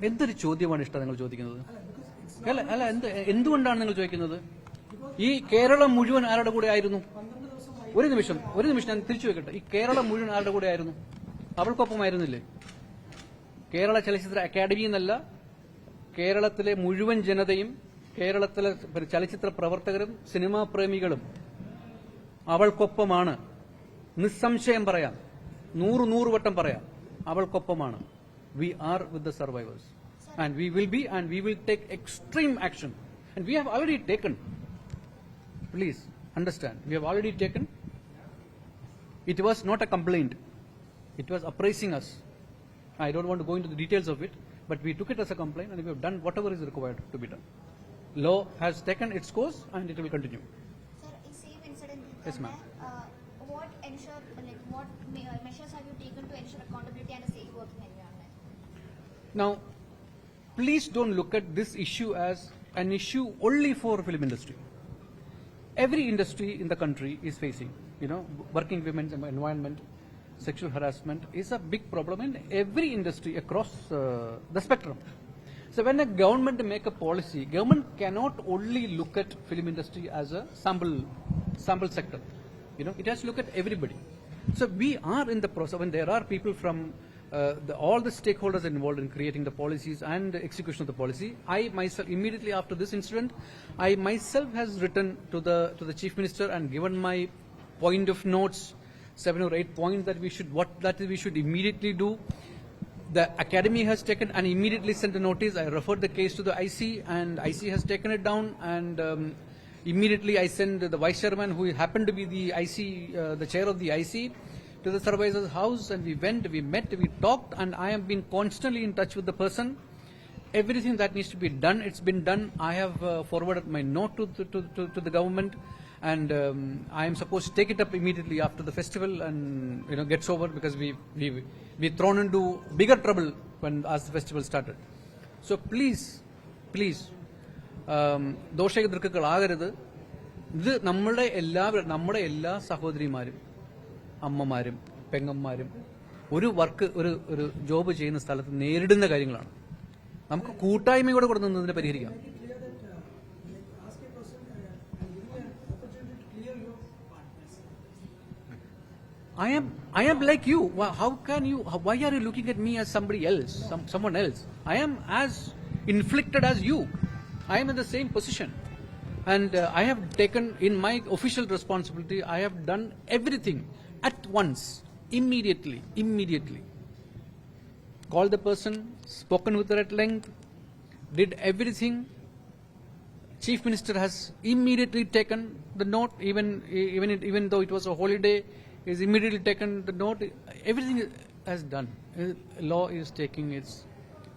എന്തൊരു ചോദ്യമാണ് ഇഷ്ടം നിങ്ങൾ ചോദിക്കുന്നത്? അല്ല എന്തുകൊണ്ടാണ് നിങ്ങൾ ചോദിക്കുന്നത്? ഈ കേരളം മുഴുവൻ ആരുടെ കൂടെ ആയിരുന്നു? ഒരു നിമിഷം ഞാൻ തിരിച്ചു വെക്കട്ടെ. ഈ കേരളം മുഴുവൻ ആരുടെ കൂടെ ആയിരുന്നു? അവൾക്കൊപ്പമായിരുന്നില്ലേ? കേരള ചലച്ചിത്ര അക്കാദമി എന്നല്ല, കേരളത്തിലെ മുഴുവൻ ജനതയും, കേരളത്തിലെ ചലച്ചിത്ര പ്രവർത്തകരും സിനിമാ പ്രേമികളും അവൾക്കൊപ്പമാണ്. നിസ്സംശയം പറയാം, 100 വട്ടം പറയാം, അവൾക്കൊപ്പമാണ്. We are with the survivors, and we will be, and we will take extreme action, and we have already taken. Please understand, we have already taken. It was not a complaint, it was appraising us. I don't want to go into the details of it, but we took it as a complaint, and we have done whatever is required to be done. Law has taken its course, and it will continue. Sir, in same incident, Yes, ma'am. What measures have you taken to ensure accountability and a safe working environment? Now, please don't look at this issue as an issue only for film industry. Every industry in the country is facing, working women's environment, sexual harassment is a big problem in every industry across the spectrum. So when a government make a policy, government cannot only look at film industry as a sample sector. It has to look at everybody. So we are in the process, when there are people from all the stakeholders involved in creating the policies and the execution of the policy. I myself, immediately after this incident, I myself has written to the Chief Minister and given my point of notes, 7 or 8 points that we should immediately do. The Academy has taken and immediately sent a notice. I referred the case to the IC, and IC has taken it down, and immediately I sent the Vice Chairman, who happened to be the IC, the chair of the IC, to the supervisor's house, and we went, we met, we talked, and I have been constantly in touch with the person. Everything that needs to be done, it's been done. I have forwarded my note to the government, and I am supposed to take it up immediately after the festival, and gets over, because we thrown into bigger trouble as the festival started. So please, ദോഷകൃത്തുക്കളാകരുത്. ഇത് നമ്മുടെ എല്ലാ സഹോദരിമാരും, അമ്മമാരും, പെങ്ങന്മാരും ഒരു job ചെയ്യുന്ന സ്ഥലത്ത് നേരിടുന്ന കാര്യങ്ങളാണ്. നമുക്ക് കൂട്ടായ്മയോടെ കൂടെ നിന്നതിനെ പരിഹരിക്കാം. I am like you. Why are you looking at me as somebody else, someone else? I am as inflicted as you. I am in the same position. And I have taken in my official responsibility, I have done everything at once, immediately. Called the person, spoken with her at length, did everything. Chief Minister has immediately taken the note, even though it was a holiday, is immediately taken the note. Everything has done. Law is taking its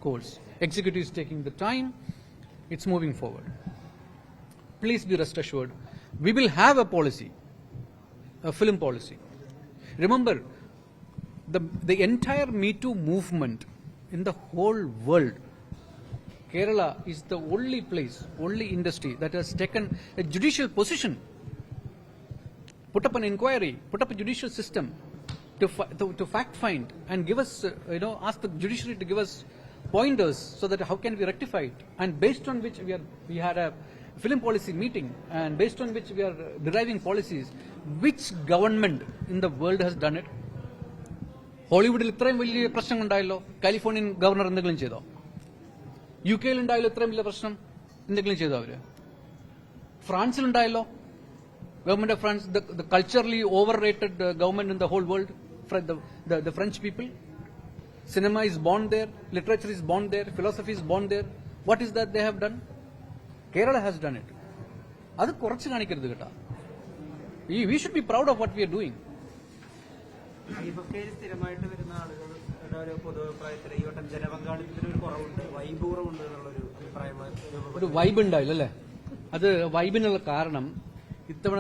course. Executive is taking the time. It's moving forward. Please be rest assured, we will have a policy, a film policy. Remember, the entire Me Too movement in the whole world, Kerala is the only place, only industry that has taken a judicial position, put up an inquiry, put up a judicial system to fact find and give us, ask the judiciary to give us pointers so that how can we rectify it, and based on which we had a film policy meeting, and based on which we are deriving policies. Which government in the world has done it? ഹോളിവുഡിൽ ഇത്രയും വലിയ പ്രശ്നം ഉണ്ടായല്ലോ, Californian governor എന്തെങ്കിലും ചെയ്തോ? UK ഉണ്ടായല്ലോ ഇത്രയും വലിയ പ്രശ്നം, എന്തെങ്കിലും ചെയ്തോ അവര്? ഫ്രാൻസിലുണ്ടായല്ലോ, government of France, the culturally overrated government in the whole world, the French people. Cinema is born there, literature is born there, philosophy is born there. What is that they have done? Kerala has done it. അത് കുറച്ച് കാണിക്കരുത് കേട്ടോ. We should be proud of what we are doing. സ്ഥിരമായിട്ട് വരുന്ന ആളുകളുടെ ഒരു പൊതുഅഭിപ്രായത്തിൽ ഈ വട്ടം ജനപങ്കാളിത്തത്തിന് ഒരു കുറവുണ്ട്, വൈബ് കുറവുണ്ട് എന്നുള്ളൊരു അഭിപ്രായമാണ്. ഒരു വൈബ് ഉണ്ടായില്ല അല്ലേ? അത് വൈബിനുള്ള കാരണം ഇത്തവണ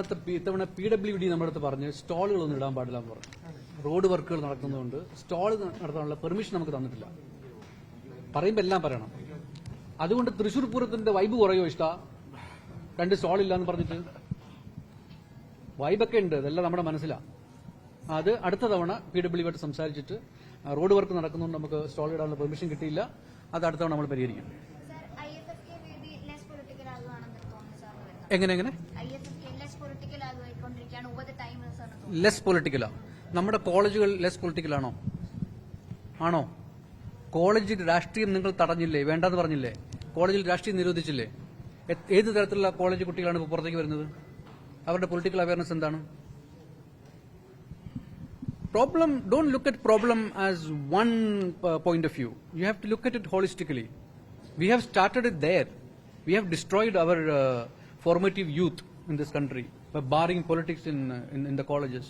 PWD നമ്മുടെ അടുത്ത് പറഞ്ഞ് സ്റ്റോളുകളൊന്നും ഇടാൻ പാടില്ല എന്ന് പറഞ്ഞു. റോഡ് വർക്കുകൾ നടക്കുന്നതുകൊണ്ട് സ്റ്റോൾ നടത്താനുള്ള പെർമിഷൻ നമുക്ക് തന്നിട്ടില്ല. പറയുമ്പോൾ എല്ലാം പറയണം. അതുകൊണ്ട് തൃശൂർ പൂരത്തിന്റെ വൈബ് കുറയോ? 2 സ്റ്റോളില്ല എന്ന് പറഞ്ഞിട്ട് വൈബൊക്കെ ഉണ്ട്, അതെല്ലാം നമ്മുടെ മനസ്സിലാണ്. അത് അടുത്ത തവണ PWD സംസാരിച്ചിട്ട് റോഡ് വർക്ക് നടക്കുന്നുണ്ട്, നമുക്ക് സ്റ്റോൾ ഇടാനുള്ള പെർമിഷൻ കിട്ടിയില്ല. അത് അടുത്ത തവണ നമ്മൾ പരിഹരിക്കും. Sir IFFK maybe less political ആകുവാണെന്ന് തോന്നുന്നു സാറിന്. എങ്ങനെ IFFK ലെസ് പൊളിറ്റിക്കൽ ആയിക്കൊണ്ടിരിക്കുകയാണ് ഓവർ ദ ടൈം സാറിന് തോന്നുന്നു. ലെസ് പൊളിറ്റിക്കലാ? നമ്മുടെ കോളേജുകൾ ലെസ് പൊളിറ്റിക്കലാണോ? ആണോ? കോളേജിൽ രാഷ്ട്രീയം നിങ്ങൾ തടഞ്ഞില്ലേ, വേണ്ടെന്ന് പറഞ്ഞില്ലേ? കോളേജിൽ രാഷ്ട്രീയം നിരോധിച്ചില്ലേ? ഏത് തരത്തിലുള്ള കോളേജ് കുട്ടികളാണ് ഇപ്പോൾ പുറത്തേക്ക് വരുന്നത്? അവരുടെ പൊളിറ്റിക്കൽ അവയർനെസ് എന്താണ്? Problem, don't look at problem as one point of view. You have to look at it holistically. We have started it there. We have destroyed our formative youth in this country by barring politics in the colleges.